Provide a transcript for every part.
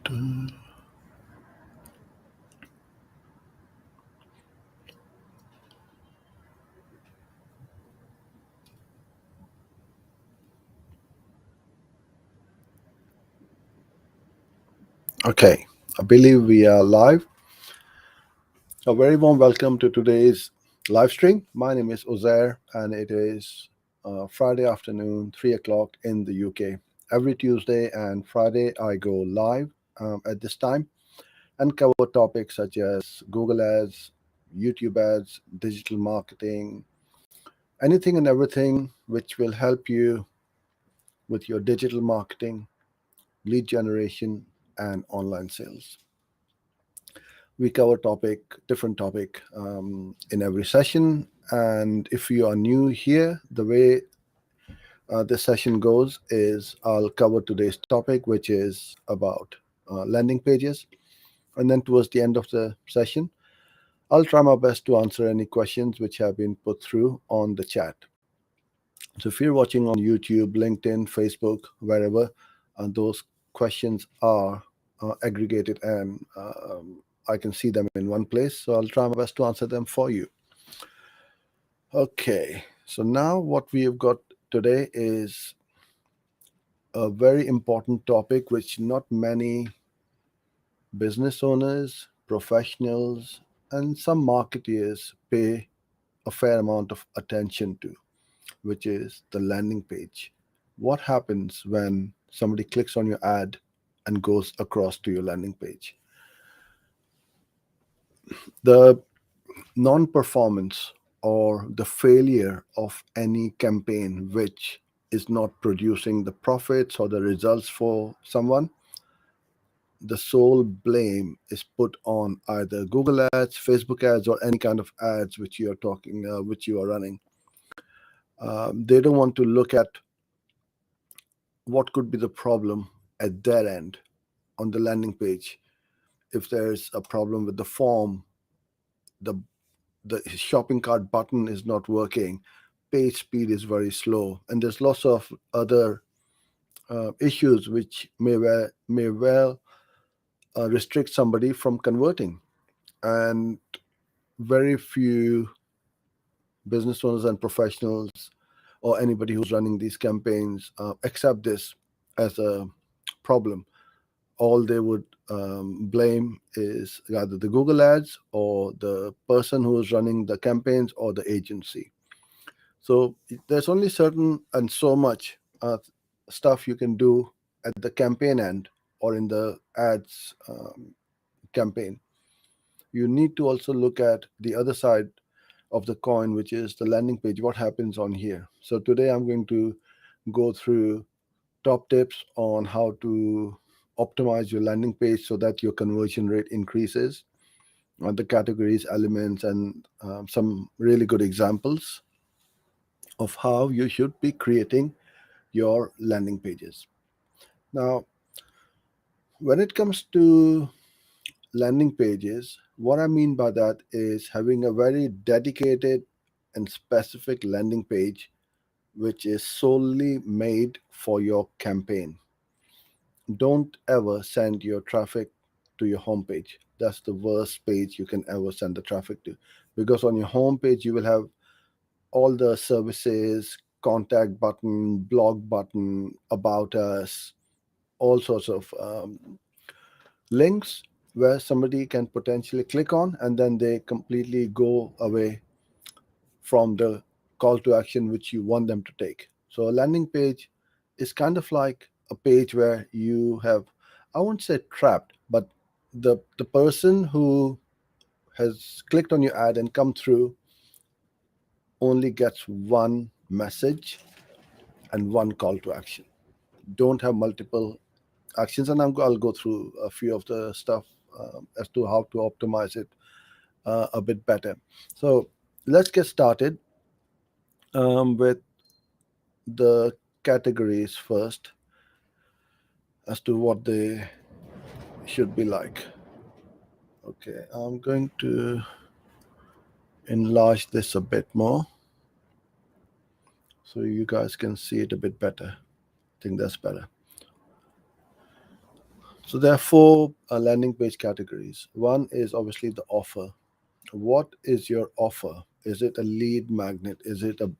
Okay, I believe we are live. A very warm welcome to today's live stream. My name is Uzair, and it is Friday afternoon, 3 o'clock in the UK. Every Tuesday and Friday, I go live at this time and cover topics such as Google Ads, YouTube ads, digital marketing, anything and everything which will help you with your digital marketing, lead generation, and online sales. We cover different topic in every session. And if you are new here, the way this session goes is I'll cover today's topic, which is about landing pages. And then towards the end of the session, I'll try my best to answer any questions which have been put through on the chat. So if you're watching on YouTube, LinkedIn, Facebook, wherever, those questions are aggregated and I can see them in one place. So I'll try my best to answer them for you. Okay, so now what we have got today is a very important topic which not many business owners, professionals, and some marketeers pay a fair amount of attention to, which is the landing page. What happens when somebody clicks on your ad and goes across to your landing page? The non-performance or the failure of any campaign which is not producing the profits or the results for someone, the sole blame is put on either Google ads, Facebook ads, or any kind of ads which which you are running. They don't want to look at what could be the problem at their end on the landing page. If there's a problem with the form, the the shopping cart button is not working, page speed is very slow, and there's lots of other issues which may well restrict somebody from converting. And very few business owners and professionals or anybody who's running these campaigns accept this as a problem. All they would blame is either the Google ads or the person who is running the campaigns or the agency. So there's only certain and so much stuff you can do at the campaign end or in the ads campaign. You need to also look at the other side of the coin, which is the landing page. What happens on here? So today I'm going to go through top tips on how to optimize your landing page so that your conversion rate increases, the categories, elements, and some really good examples of how you should be creating your landing pages. Now, when it comes to landing pages, what I mean by that is having a very dedicated and specific landing page which is solely made for your campaign. Don't ever send your traffic to your homepage. That's the worst page you can ever send the traffic to, because on your homepage you will have all the services, contact button, blog button, about us, all sorts of links where somebody can potentially click on and then they completely go away from the call to action which you want them to take. So a landing page is kind of like a page where you have, I won't say trapped, but the person who has clicked on your ad and come through only gets one message and one call to action. Don't have multiple actions, and I'll go through a few of the stuff as to how to optimize it a bit better. So let's get started with the categories first as to what they should be like. Okay, I'm going to enlarge this a bit more so you guys can see it a bit better. I think that's better. So there are four landing page categories. One is obviously the offer. What is your offer? Is it a lead magnet? Is it a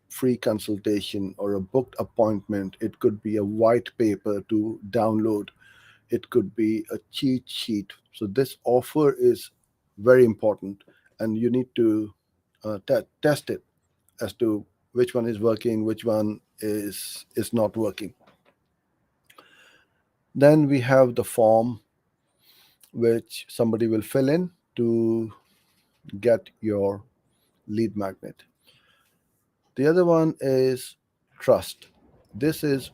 free consultation or a booked appointment? It could be a white paper to download. It could be a cheat sheet. So this offer is very important, and you need to test it as to which one is working, which one is not working. Then we have the form which somebody will fill in to get your lead magnet. The other one is trust. This is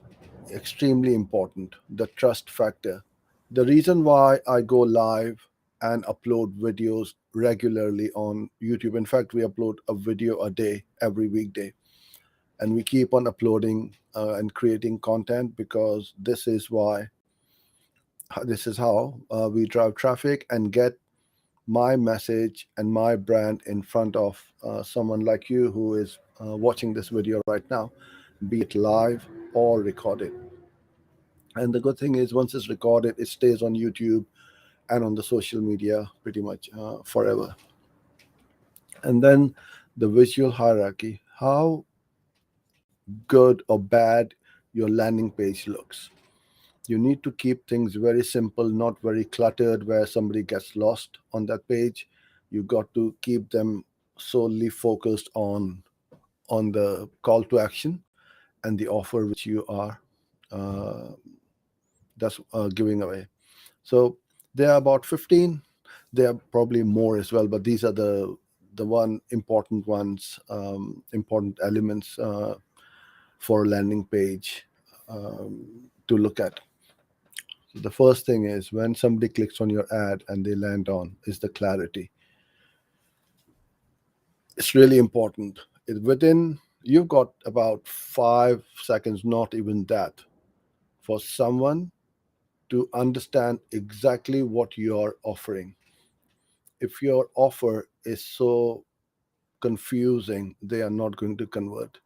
extremely important, the trust factor. The reason why I go live and upload videos regularly on YouTube, in fact, we upload a video a day every weekday, and we keep on uploading and creating content because this is how we drive traffic and get my message and my brand in front of someone like you who is watching this video right now, be it live or recorded. And the good thing is, once it's recorded, it stays on YouTube and on the social media pretty much forever. And then the visual hierarchy, how good or bad your landing page looks. You need to keep things very simple, not very cluttered, where somebody gets lost on that page. You got to keep them solely focused on the call to action and the offer which you are uh, that's giving away. So there are about 15. There are probably more as well, but these are the one important ones, important elements for a landing page to look at. So the first thing is, when somebody clicks on your ad and they land on, is the clarity. It's really important. Within, you've got about 5 seconds, not even that, for someone to understand exactly what you're offering. If your offer is so confusing, they are not going to convert.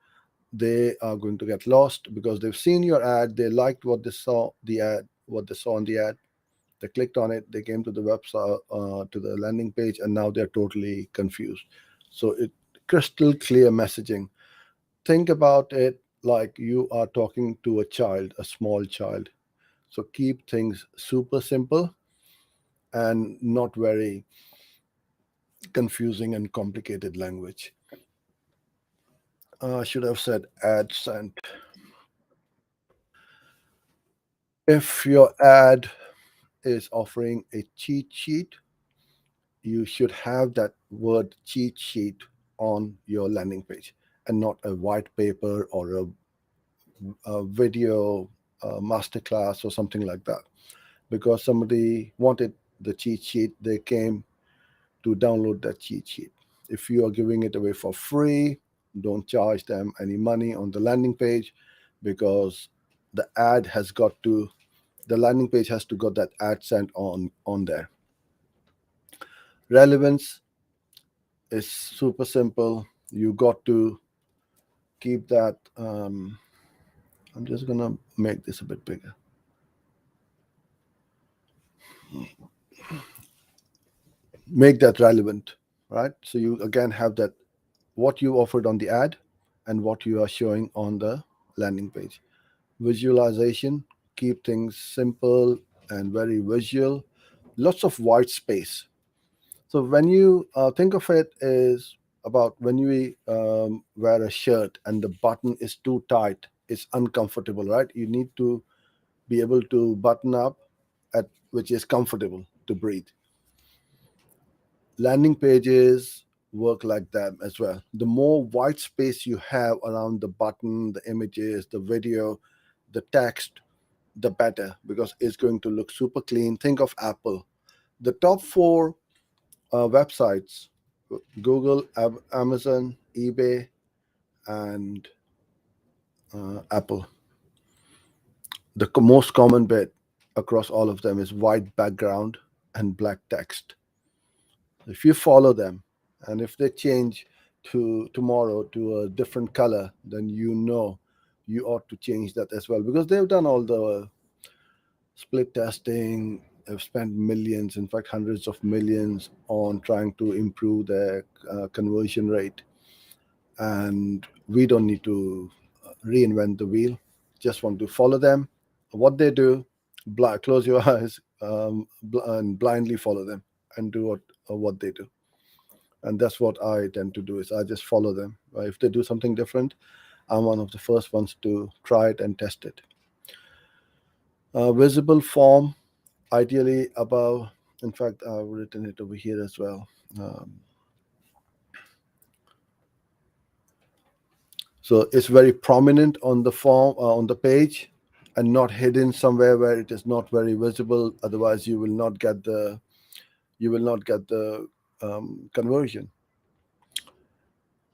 They are going to get lost because they've seen your ad, they liked what they saw on the ad, they clicked on it, they came to the website, to the landing page, and now they're totally confused. So it crystal clear messaging. Think about it like you are talking to a child, a small child. So keep things super simple and not very confusing and complicated language. I should have said ad sent. If your ad is offering a cheat sheet, you should have that word cheat sheet on your landing page and not a white paper or a video masterclass or something like that. Because somebody wanted the cheat sheet, they came to download that cheat sheet. If you are giving it away for free, don't charge them any money on the landing page, because the ad has got to the landing page has to got that ad sent on there. Relevance is super simple. You got to keep that. I'm just gonna make this a bit bigger. Make that relevant, right? So you again have that, what you offered on the ad and what you are showing on the landing page. Visualization, keep things simple and very visual. Lots of white space. So when you think of it, is about when you wear a shirt and the button is too tight, it's uncomfortable, right? You need to be able to button up at which is comfortable to breathe. Landing pages work like that as well. The more white space you have around the button, the images, the video, the text, the better, because it's going to look super clean. Think of Apple. The top four websites: Google, Amazon, eBay, and Apple. The most common bit across all of them is white background and black text. If you follow them, and if they change to tomorrow to a different color, then you know you ought to change that as well, because they've done all the split testing. Have spent millions, in fact, hundreds of millions, on trying to improve their conversion rate. And we don't need to reinvent the wheel. Just want to follow them, what they do, close your eyes, and blindly follow them and do what they do. And that's what I tend to do, is I just follow them. If they do something different, I'm one of the first ones to try it and test it. Visible form, ideally above. In fact, I've written it over here as well. Um, so it's very prominent on the form, on the page, and not hidden somewhere where it is not very visible. Otherwise, you will not get the conversion.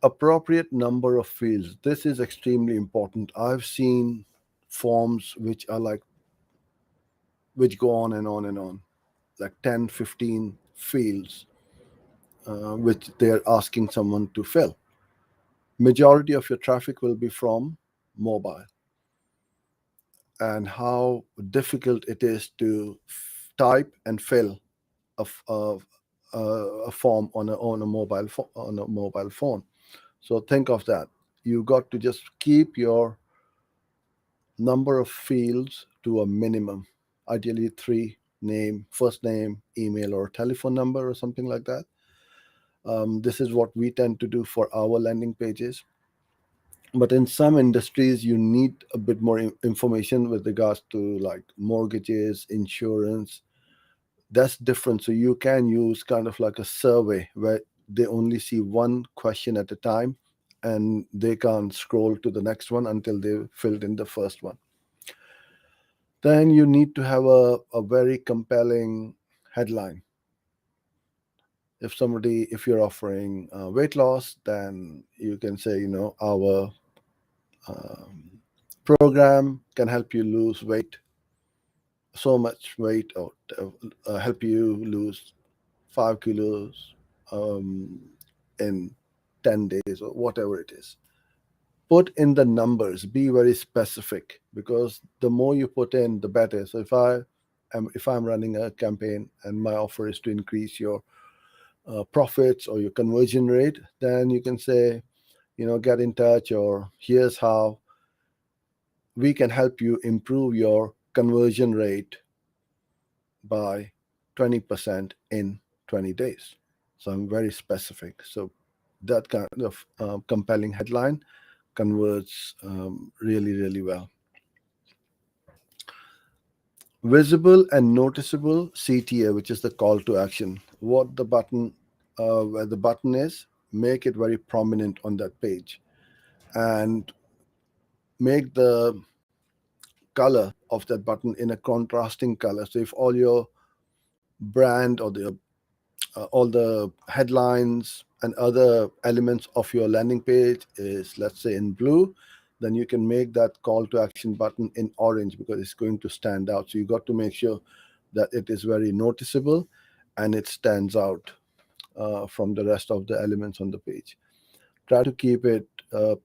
Appropriate number of fields. This is extremely important. I've seen forms which go on and on and on, like 10, 15 fields, which they're asking someone to fill. Majority of your traffic will be from mobile, and how difficult it is to type and fill a, f- a form on a mobile phone. So think of that. You got to just keep your number of fields to a minimum, ideally three: name, first name, email, or telephone number, or something like that. This is what we tend to do for our landing pages. But in some industries, you need a bit more information with regards to like mortgages, insurance. That's different. So you can use kind of like a survey where they only see one question at a time, and they can't scroll to the next one until they've filled in the first one. Then you need to have a very compelling headline. If you're offering weight loss, then you can say, our um, program can help you lose weight, so much weight, or help you lose 5 kilos um, in 10 days, or whatever it is. Put in the numbers, be very specific, because the more you put in, the better. So if I'm running a campaign and my offer is to increase your profits or your conversion rate, then you can say, get in touch, or here's how we can help you improve your conversion rate by 20% in 20 days. So I'm very specific. So that kind of compelling headline converts really, really well. Visible and noticeable CTA, which is the call to action. Where the button is, make it very prominent on that page, and make the color of that button in a contrasting color. So if all your brand, or all the headlines and other elements of your landing page is, let's say, in blue, then you can make that call to action button in orange, because it's going to stand out. So you got to make sure that it is very noticeable and it stands out from the rest of the elements on the page. Try to keep it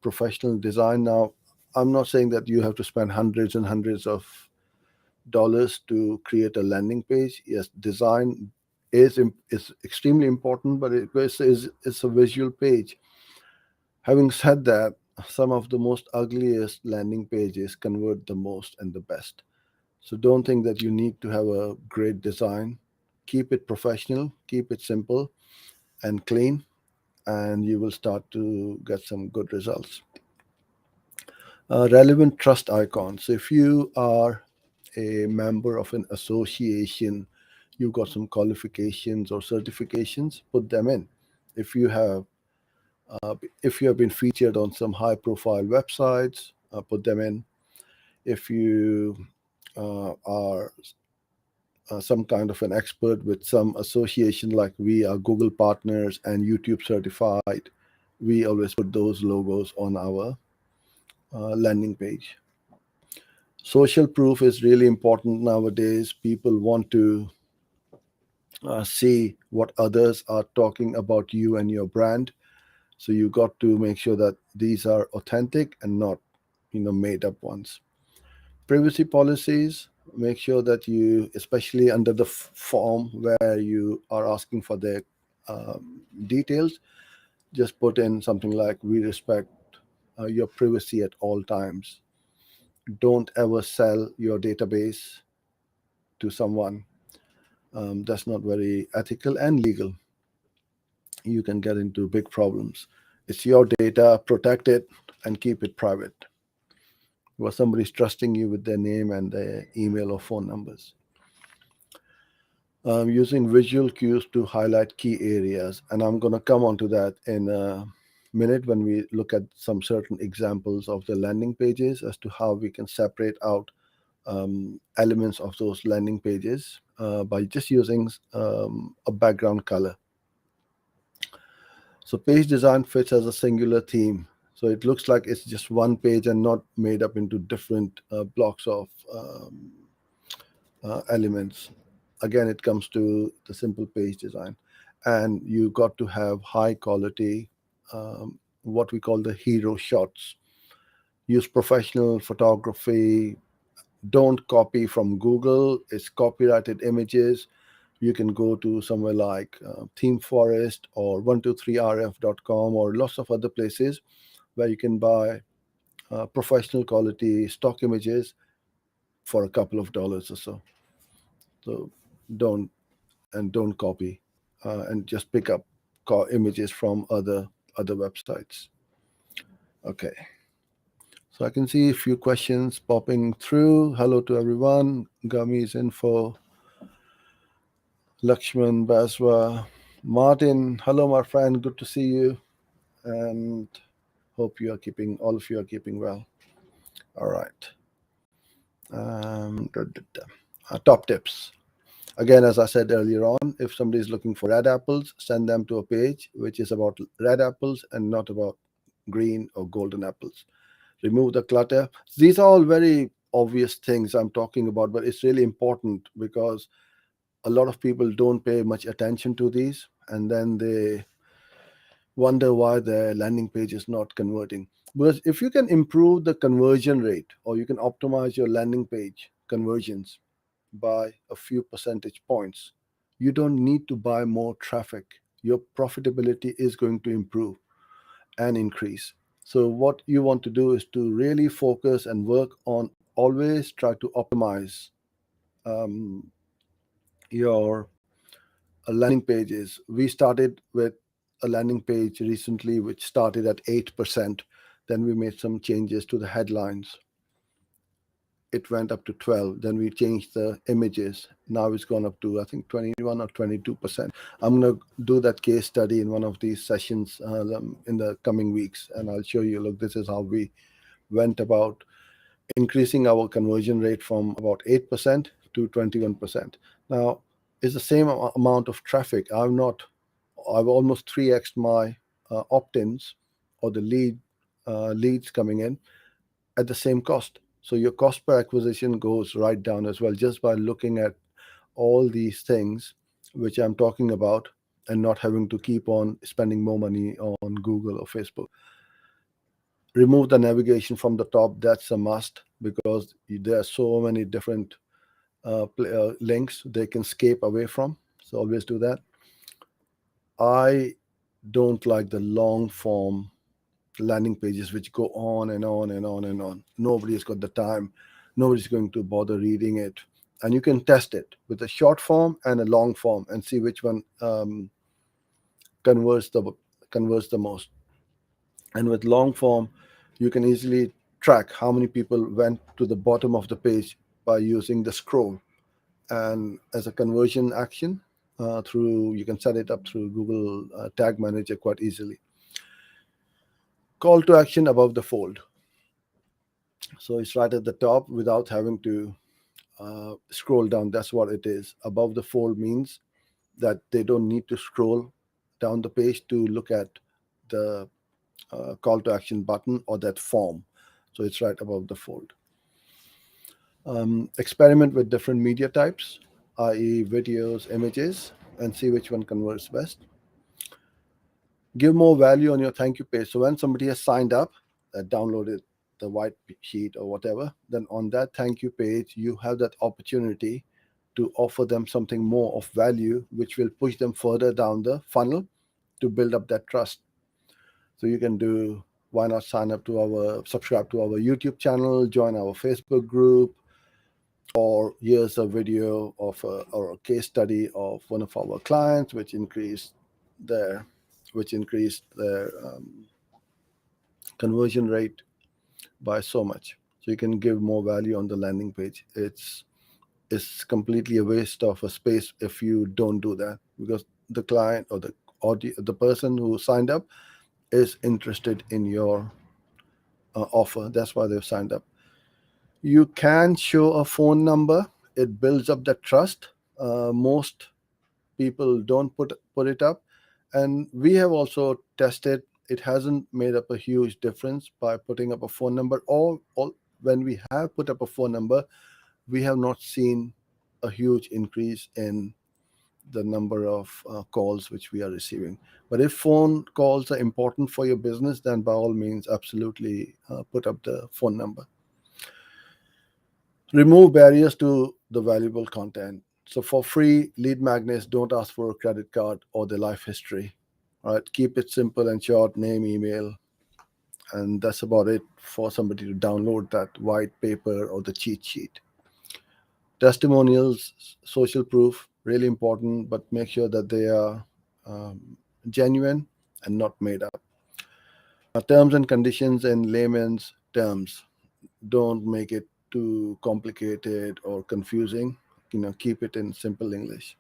professional design. Now, I'm not saying that you have to spend hundreds and hundreds of dollars to create a landing page. Yes, design is extremely important, but it's a visual page. Having said that, some of the most ugliest landing pages convert the most and the best. So don't think that you need to have a great design. Keep it professional, keep it simple and clean, and you will start to get some good results. Relevant trust icons. So if you are a member of an association, you've got some qualifications or certifications, put them in. If you have if you have been featured on some high profile websites, put them in. If you are some kind of an expert with some association, like we are Google partners and YouTube certified, we always put those logos on our landing page. Social proof is really important nowadays. People want to see what others are talking about you and your brand. So you got to make sure that these are authentic and not, made up ones. Privacy policies. Make sure that you, especially under the form where you are asking for their details, just put in something like, we respect your privacy at all times. Don't ever sell your database to someone. That's not very ethical and legal. You can get into big problems. It's your data, protect it and keep it private. Where somebody's trusting you with their name and their email or phone numbers. Using visual cues to highlight key areas. And I'm going to come on to that in a minute when we look at some certain examples of the landing pages as to how we can separate out elements of those landing pages by just using a background color. So page design fits as a singular theme. So it looks like it's just one page and not made up into different blocks of elements. Again, it comes to the simple page design. And you got to have high quality, what we call the hero shots. Use professional photography. Don't copy from Google. It's copyrighted images. You can go to somewhere like Theme Forest or 123rf.com or lots of other places where you can buy professional quality stock images for a couple of dollars or so. So don't don't copy and just pick up images from other websites. Okay, so I can see a few questions popping through. Hello to everyone. Gummies info. Lakshman Baswa. Martin, hello my friend, good to see you, and hope you are keeping, all of you are keeping well. All right. Top tips. Again, as I said earlier on, if somebody is looking for red apples, send them to a page which is about red apples and not about green or golden apples. Remove the clutter. These are all very obvious things I'm talking about, but it's really important because a lot of people don't pay much attention to these, and then they wonder why their landing page is not converting. Because if you can improve the conversion rate or you can optimize your landing page conversions by a few percentage points, you don't need to buy more traffic. Your profitability is going to improve and increase. So, what you want to do is to really focus and work on always try to optimize um, your landing pages. We started with a landing page recently which started at 8%. Then we made some changes to the headlines. It went up to 12. Then we changed the images. Now it's gone up to, I think, 21 or 22%. I'm going to do that case study in one of these sessions in the coming weeks. And I'll show you, look, this is how we went about increasing our conversion rate from about 8% to 21%. Now, it's the same amount of traffic. I've almost 3x my opt-ins or the leads coming in at the same cost. So your cost per acquisition goes right down as well just by looking at all these things which I'm talking about and not having to keep on spending more money on Google or Facebook. Remove the navigation from the top. That's a must because there are so many different links they can escape away from. So always do that. I don't like the long form landing pages which go on and on and on and on. Nobody's got the time. Nobody's going to bother reading it. And you can test it with a short form and a long form and see which one converts the most. And with long form, you can easily track how many people went to the bottom of the page by using the scroll. And as a conversion action, you can set it up through Google Tag Manager quite easily. Call to action above the fold. So it's right at the top without having to scroll down. That's what it is. Above the fold means that they don't need to scroll down the page to look at the call to action button or that form. So it's right above the fold. Experiment with different media types, i.e. videos, images, and see which one converts best. Give more value on your thank you page. So when somebody has signed up, downloaded the white sheet or whatever, then on that thank you page, you have that opportunity to offer them something more of value, which will push them further down the funnel to build up that trust. So you can do, why not subscribe to our YouTube channel, join our Facebook group, or here's a video of or a case study of one of our clients their which increased their conversion rate by so much. So you can give more value on the landing page. It's completely a waste of a space if you don't do that, because the client or the person who signed up is interested in your offer. That's why they've signed up. You can show a phone number. It builds up the trust. Most people don't put it up, and we have also tested. It hasn't made up a huge difference by putting up a phone number. Or when we have put up a phone number, we have not seen a huge increase in the number of calls which we are receiving. But if phone calls are important for your business, then by all means, absolutely put up the phone number. Remove barriers to the valuable content. So for free lead magnets, don't ask for a credit card or the life history. All right, keep it simple and short, name, email, and that's about it for somebody to download that white paper or the cheat sheet. Testimonials, social proof, really important, but make sure that they are genuine and not made up. Terms and conditions in layman's terms. Don't make it too complicated or confusing. Keep it in simple English.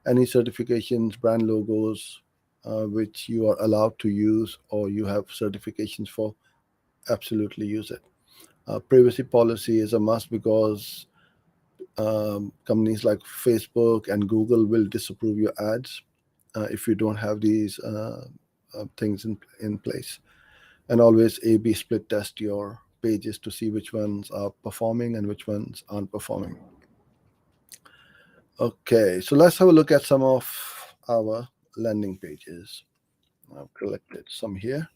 Any certifications, brand logos, which you are allowed to use or you have certifications for, absolutely use it. Privacy policy is a must, because companies like Facebook and Google will disapprove your ads if you don't have these things in place. And always A/B split test your pages to see which ones are performing and which ones aren't performing. Okay, so let's have a look at some of our landing pages. I've collected some here.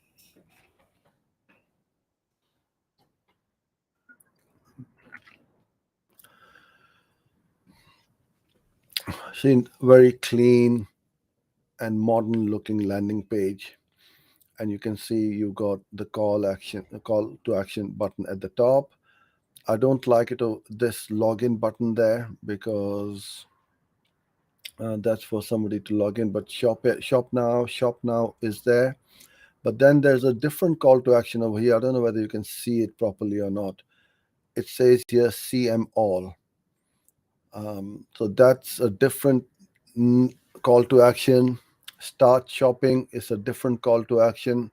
See, very clean and modern looking landing page. And you can see you got the call to action button at the top. I don't like this login button there, because that's for somebody to log in. But shop now is there. But then there's a different call to action over here. I don't know whether you can see it properly or not. It says here CM all. So that's a different call to action. Start shopping is a different call to action.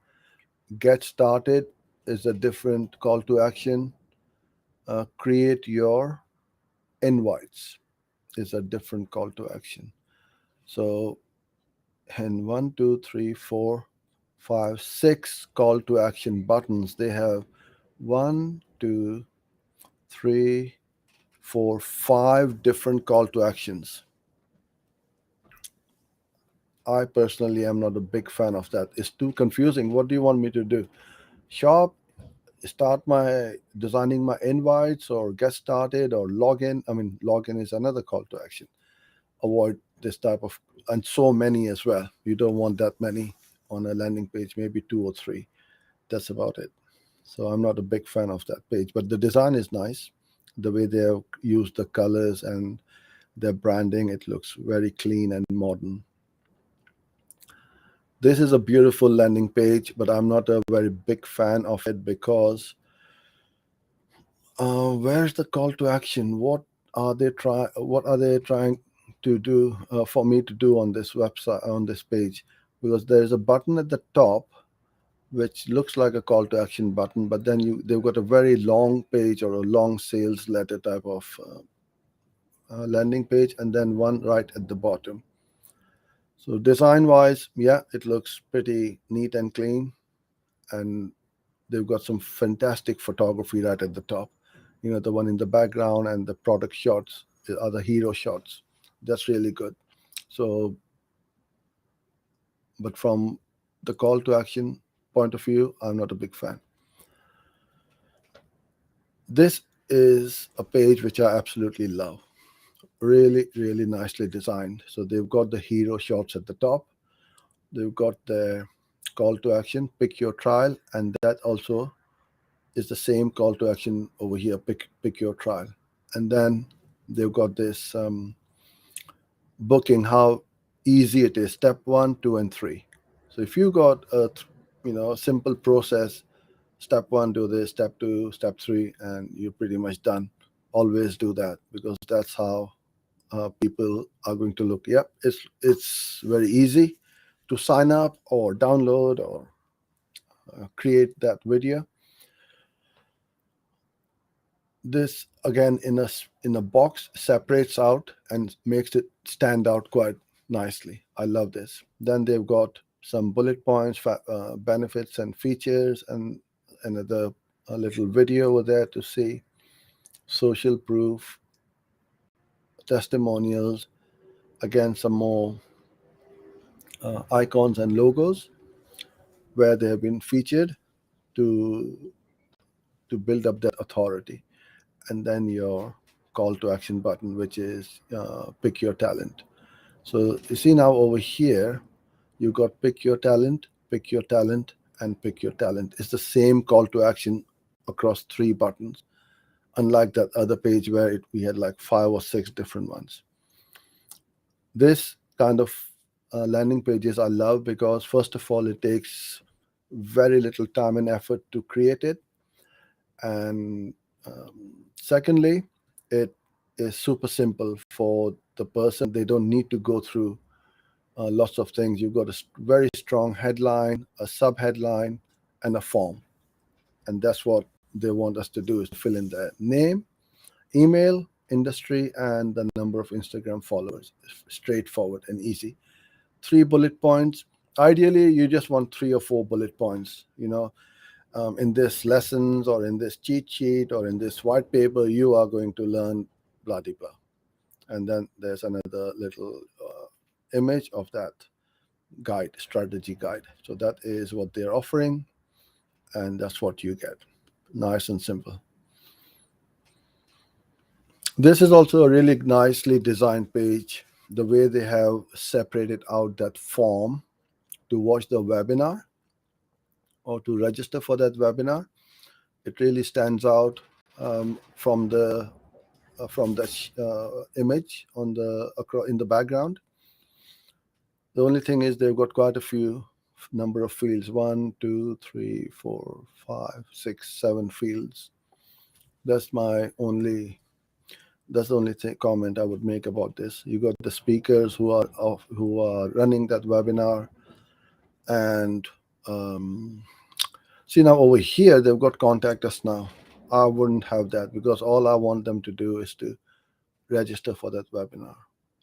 Get started is a different call to action. Create your invites is a different call to action. So, and 1, 2, 3, 4, 5, 6 call to action buttons. They have 1, 2, 3, 4, 5 different call to actions. I personally am not a big fan of that. It's too confusing. What do you want me to do? Shop, start my designing my invites, or get started, or login. I mean, login is another call to action. Avoid this type of, and so many as well. You don't want that many on a landing page, maybe 2 or 3. That's about it. So I'm not a big fan of that page, but the design is nice. The way they have used the colors and their branding, it looks very clean and modern. This is a beautiful landing page, but I'm not a very big fan of it, because where's the call to action? What are they trying to do for me to do on this website, on this page? Because there's a button at the top which looks like a call to action button, but then they've got a very long page or a long sales letter type of landing page, and then one right at the bottom. So design wise, yeah, it looks pretty neat and clean, and they've got some fantastic photography right at the top. The one in the background and the product shots are the hero shots. That's really good. So, but from the call to action point of view, I'm not a big fan. This is a page which I absolutely love. Really, really nicely designed. So they've got the hero shots at the top. They've got the call to action, pick your trial, and that also is the same call to action over here, pick your trial. And then they've got this booking, how easy it is, step 1, 2, and 3. So if you got a simple process, step 1 do this, step 2, step 3, and you're pretty much done. Always do that, because that's how people are going to look. Yep, it's very easy to sign up or download or create that video. This again in a box separates out and makes it stand out quite nicely. I love this. Then they've got some bullet points, benefits and features, and another a little video over there to see social proof, testimonials, again some more icons and logos where they have been featured to build up that authority. And then your call to action button, which is pick your talent. So you see now over here, you got pick your talent, pick your talent, and pick your talent. It's the same call to action across 3 buttons, unlike that other page where we had like 5 or 6 different ones. This kind of landing pages I love because, first of all, it takes very little time and effort to create it. And secondly, it is super simple for the person. They don't need to go through lots of things. You've got a very strong headline, a sub headline, and a form. And that's what they want us to do, is to fill in their name, email, industry, and the number of Instagram followers. Straightforward and easy. 3 bullet points. Ideally, you just want 3 or 4 bullet points. In this lessons or in this cheat sheet or in this white paper, you are going to learn blah blah blah. And then there's another little image of that guide, strategy guide. So that is what they're offering, and that's what you get. Nice and simple. This is also a really nicely designed page. The way they have separated out that form to watch the webinar or to register for that webinar, it really stands out from the image on in the background. The only thing is they've got quite a few number of fields: 1, 2, 3, 4, 5, 6, 7 fields. That's the only comment I would make about this. You got the speakers who are running that webinar, and see now over here they've got contact us now. I wouldn't have that, because all I want them to do is to register for that webinar.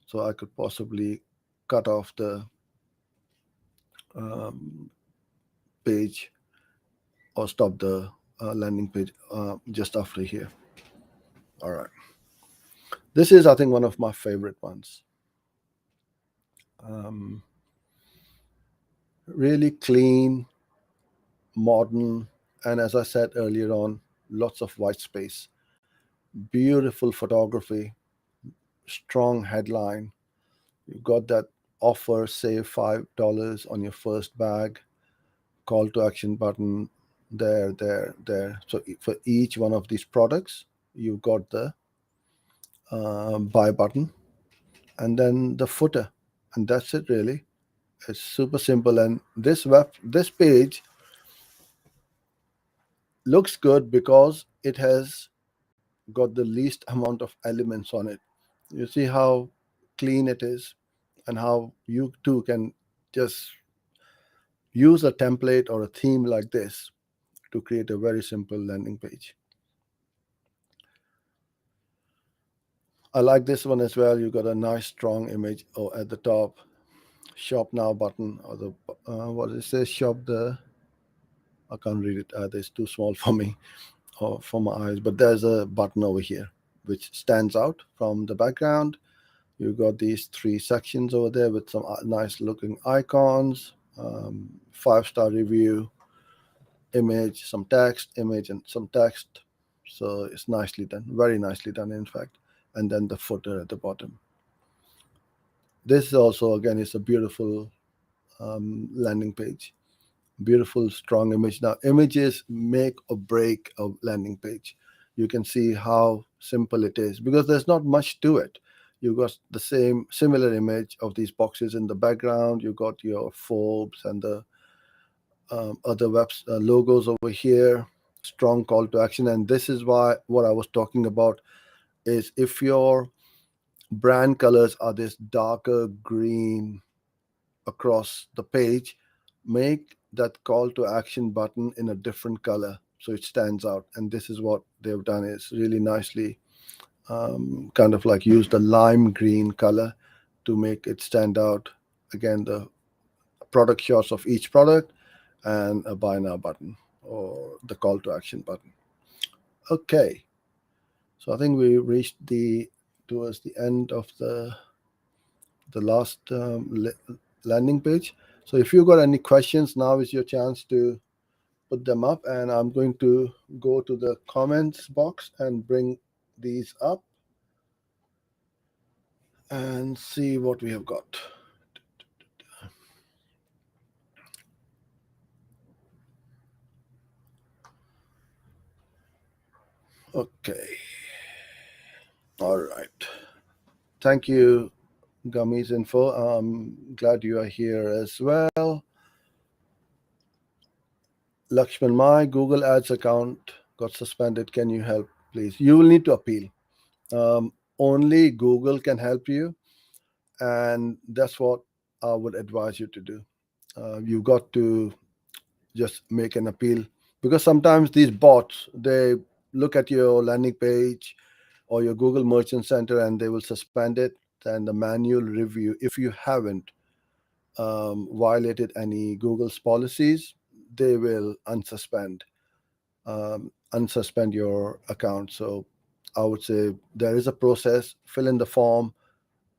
So I could possibly cut off the page or stop the landing page just after here. All right. This is, I think, one of my favorite ones. Really clean, modern, and as I said earlier on, lots of white space. Beautiful photography, strong headline. You've got that offer, save $5 on your first bag, call to action button there. So for each one of these products, you've got the buy button, and then the footer, and that's it really. It's super simple. And this page looks good because it has got the least amount of elements on it. You see how clean it is, and how you too can just use a template or a theme like this to create a very simple landing page. I like this one as well. You got a nice strong image at the top, shop now button, or the what does it say, I can't read it either, it's too small for me or for my eyes, but there's a button over here which stands out from the background. You've got these 3 sections over there with some nice looking icons, 5-star review, image, some text, image, and some text. So it's nicely done, very nicely done, in fact. And then the footer at the bottom. This also, again, is a beautiful landing page. Beautiful, strong image. Now, images make or break a landing page. You can see how simple it is because there's not much to it. You got the same similar image of these boxes in the background. You got your Forbes and the other logos over here. Strong call to action, and this is why what I was talking about is if your brand colors are this darker green across the page, make that call to action button in a different color so it stands out. And this is what they've done is really nicely kind of like use the lime green color to make it stand out. Again, the product shots of each product and a buy now button or the call to action button. Okay, so I think we reached the towards the end of the last landing page. So if you got any questions, now is your chance to put them up, and I'm going to go to the comments box and bring these up and see what we have got. Okay. All right. Thank you, Gummies Info. I'm glad you are here as well. Lakshman, my Google Ads account got suspended. Can you help, please? You will need to appeal. Only Google can help you, and that's what I would advise you to do. You've got to just make an appeal because sometimes these bots they look at your landing page or your Google Merchant Center and they will suspend it. And the manual review, if you haven't violated any Google's policies, they will unsuspend your account. So I would say there is a process. Fill in the form,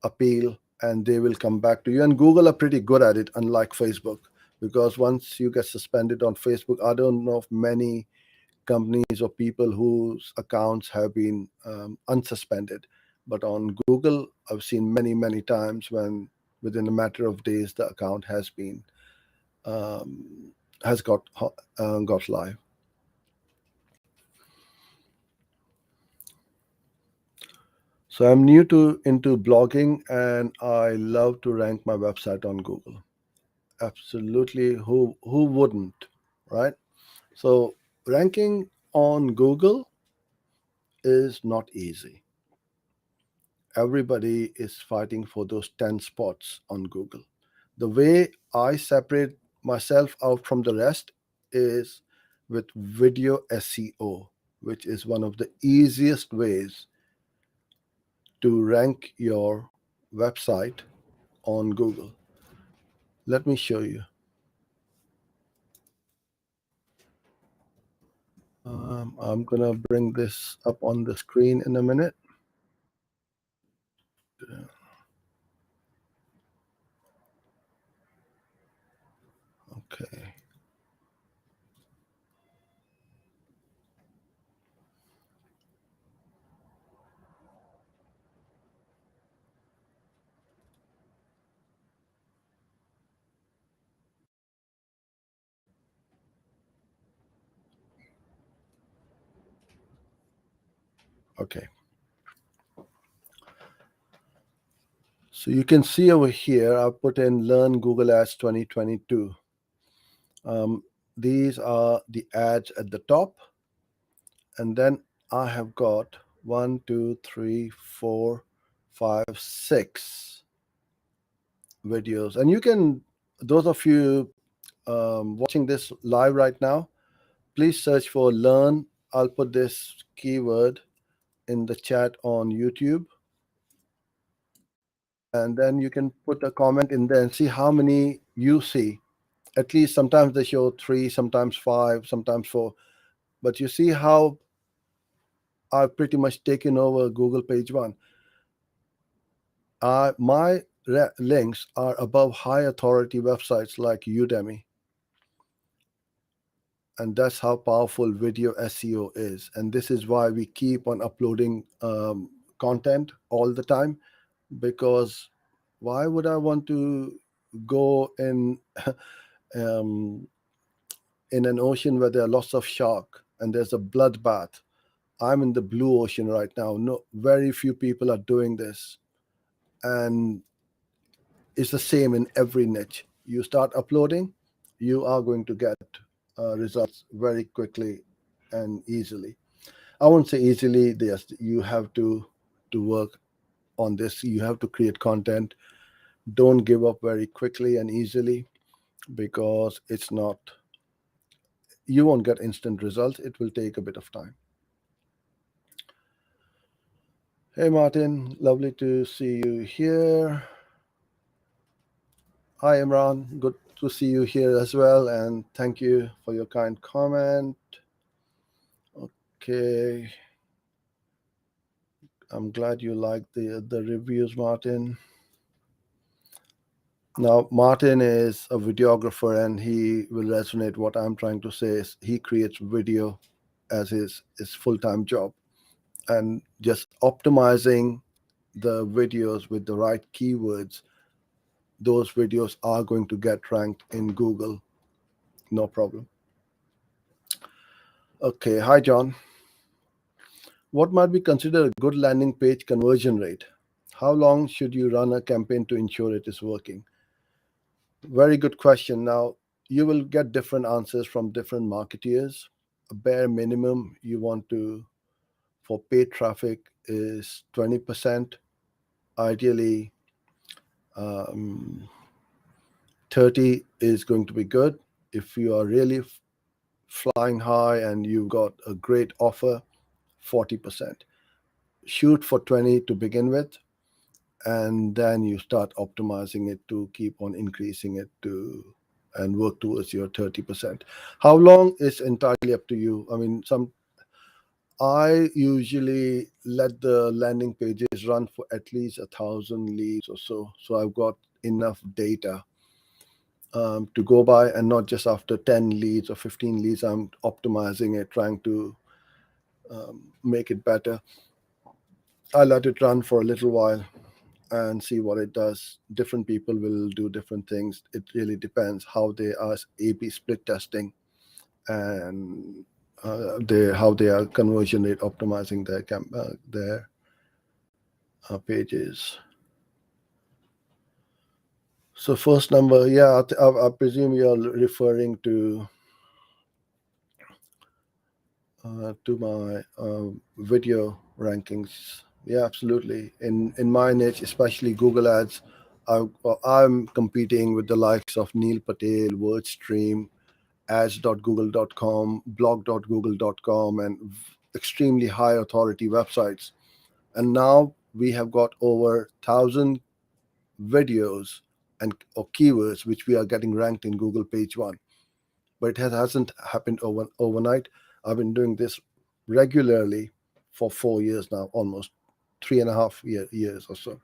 appeal, and they will come back to you. And Google are pretty good at it, unlike Facebook, because once you get suspended on Facebook, I don't know of many companies or people whose accounts have been unsuspended. But on Google, I've seen many times when within a matter of days the account um, has got live. So I'm new to into blogging, and I love to rank my website on Google. Absolutely, who wouldn't, right? So ranking on Google is not easy. Everybody is fighting for those 10 spots on Google. The way I separate myself out from the rest is with video SEO, which is one of the easiest ways to rank your website on Google. Let me show you. I'm gonna bring this up on the screen in a minute. Okay. Okay. So you can see over here, I've put in Learn Google Ads 2022. Um, these are the ads at the top. And then I have got 6 videos. And you can, those of you watching this live right now, please search for Learn. I'll put this keyword in the chat on YouTube. And then you can put a comment in there and see how many you see. At least sometimes they show 3, sometimes 5, sometimes 4. But you see how I've pretty much taken over Google page 1. My links are above high authority websites like Udemy. And that's how powerful video SEO is. And this is why we keep on uploading content all the time, because why would I want to go um, in an ocean where there are lots of shark and there's a bloodbath? I'm in the blue ocean right now. No, very few people are doing this, and it's the same in every niche. You start uploading, you are going to get results very quickly and easily. I won't say easily. Yes, you have to work on this. You have to create content. Don't give up very quickly and easily, because it's not. You won't get instant results. It will take a bit of time. Hey Martin, lovely to see you here. Hi Imran, good to see you here as well, and thank you for your kind comment. Okay, I'm glad you like the reviews, Martin. Now, Martin is a videographer, and he will resonate. What I'm trying to say is he creates video as his full-time job, and just optimizing the videos with the right keywords, those videos are going to get ranked in Google, no problem. Okay, hi John. What might be considered a good landing page conversion rate? How long should you run a campaign to ensure it is working? Very good question. Now, you will get different answers from different marketeers. A bare minimum you want to for paid traffic is 20%. Ideally, um, 30 is going to be good. If you are really flying high and you've got a great offer, 40%. Shoot for 20 to begin with, and then you start optimizing it to keep on increasing it to and work towards your 30%. How long is entirely up to you. I mean, I usually let the landing pages run for at least 1,000 leads or so. So I've got enough data to go by, and not just after 10 leads or 15 leads. I'm optimizing it, trying to make it better. I let it run for a little while and see what it does. Different people will do different things. It really depends how they are A/B split testing, and how they are conversion rate optimizing their pages. So first number, yeah, I presume you are referring to my video rankings. Yeah, absolutely. In my niche, especially Google Ads, I'm competing with the likes of Neil Patel, WordStream, ads.google.com, blog.google.com, and extremely high authority websites. And now we have got over 1,000 videos and or keywords which we are getting ranked in Google page one. But it hasn't happened overnight. I've been doing this regularly for 4 years now, almost 3.5 years or so.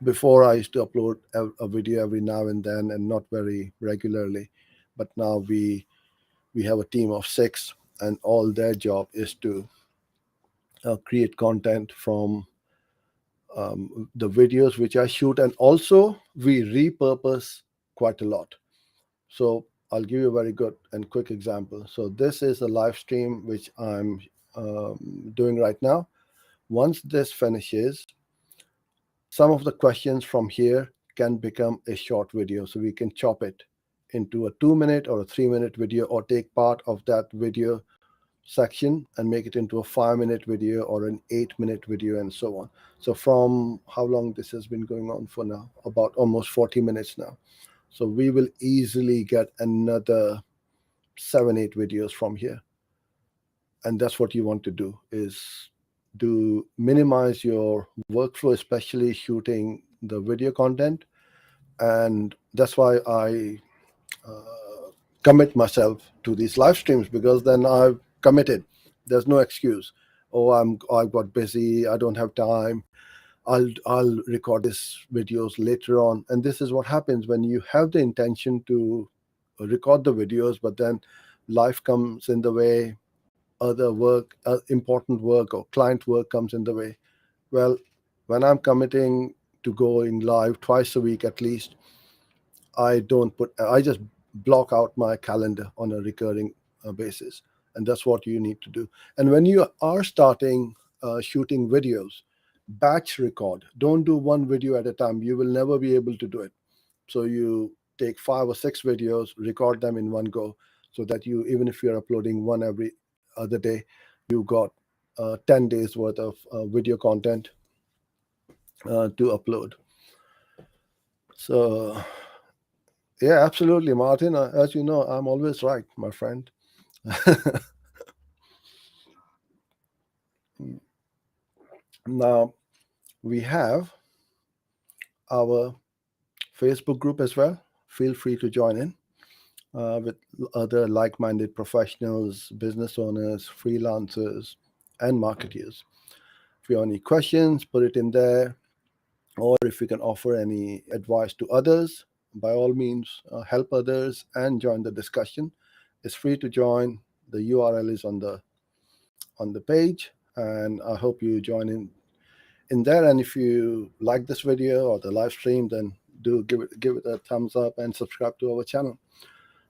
Before, I used to upload a video every now and then, and not very regularly. But now we have a team of 6, and all their job is to create content from the videos which I shoot, and also we repurpose quite a lot. So I'll give you a very good and quick example. So this is a live stream which I'm doing right now. Once this finishes, some of the questions from here can become a short video. So we can chop it into a 2-minute or a 3-minute video, or take part of that video section and make it into a 5-minute video or an 8-minute video, and so on. So from how long this has been going on for now? About almost 40 minutes now. So we will easily get another 7-8 videos from here. And that's what you want to do, is to minimize your workflow, especially shooting the video content. And that's why I commit myself to these live streams, because then I've committed. There's no excuse. Oh, I got busy, I don't have time, I'll record this videos later on. And this is what happens when you have the intention to record the videos, but then life comes in the way, other work, important work or client work comes in the way. Well, when I'm committing to going live twice a week at least, I just block out my calendar on a recurring basis. And that's what you need to do. And when you are starting shooting videos, batch record. Don't do one video at a time. You will never be able to do it. So you take 5 or 6 videos, record them in one go, so that you, even if you're uploading one every other day, you got 10 days worth of video content to upload. So yeah, absolutely, Martin. As you know, I'm always right, my friend. Now, we have our Facebook group as well. Feel free to join in with other like minded professionals, business owners, freelancers, and marketers. If you have any questions, put it in there. Or if you can offer any advice to others, by all means, help others and join the discussion. It's free to join. The URL is on the page, and I hope you join in there. And if you like this video or the live stream, then do give it a thumbs up and subscribe to our channel.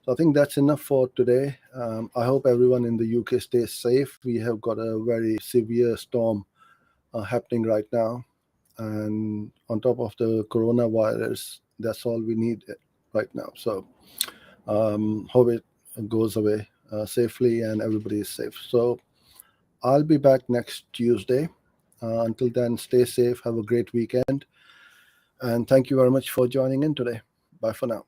So I think that's enough for today. I hope everyone in the UK stays safe. We have got a very severe storm happening right now, and on top of the coronavirus, that's all we need right now. So hope it goes away safely and everybody is safe. So I'll be back next Tuesday. Until then, stay safe, have a great weekend, and thank you very much for joining in today. Bye for now.